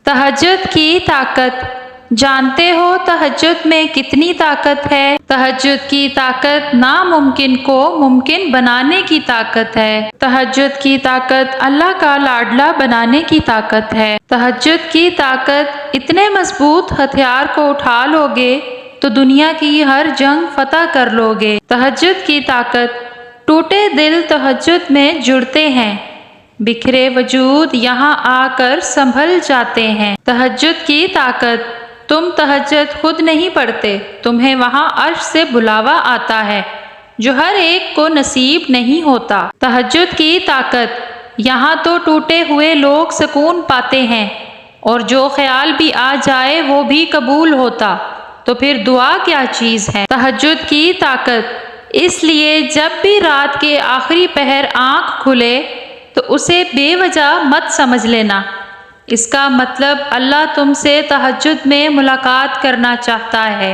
تہجد کی طاقت۔ جانتے ہو تہجد میں کتنی طاقت ہے؟ تہجد کی طاقت ناممکن کو ممکن بنانے کی طاقت ہے۔ تہجد کی طاقت اللہ کا لاڈلا بنانے کی طاقت ہے۔ تہجد کی طاقت اتنے مضبوط ہتھیار کو اٹھا لوگے تو دنیا کی ہر جنگ فتح کر لوگے۔ تہجد کی طاقت۔ ٹوٹے دل تہجد میں جڑتے ہیں، بکھرے وجود یہاں آ کر سنبھل جاتے ہیں۔ تہجد کی طاقت۔ تم تہجد خود نہیں پڑھتے، تمہیں وہاں عرش سے بلاوا آتا ہے جو ہر ایک کو نصیب نہیں ہوتا۔ تہجد کی طاقت۔ یہاں تو ٹوٹے ہوئے لوگ سکون پاتے ہیں اور جو خیال بھی آ جائے وہ بھی قبول ہوتا، تو پھر دعا کیا چیز ہے؟ تہجد کی طاقت۔ اس لیے جب بھی رات کے آخری پہر آنکھ کھلے تو اسے بے وجہ مت سمجھ لینا، اس کا مطلب اللہ تم سے تہجد میں ملاقات کرنا چاہتا ہے۔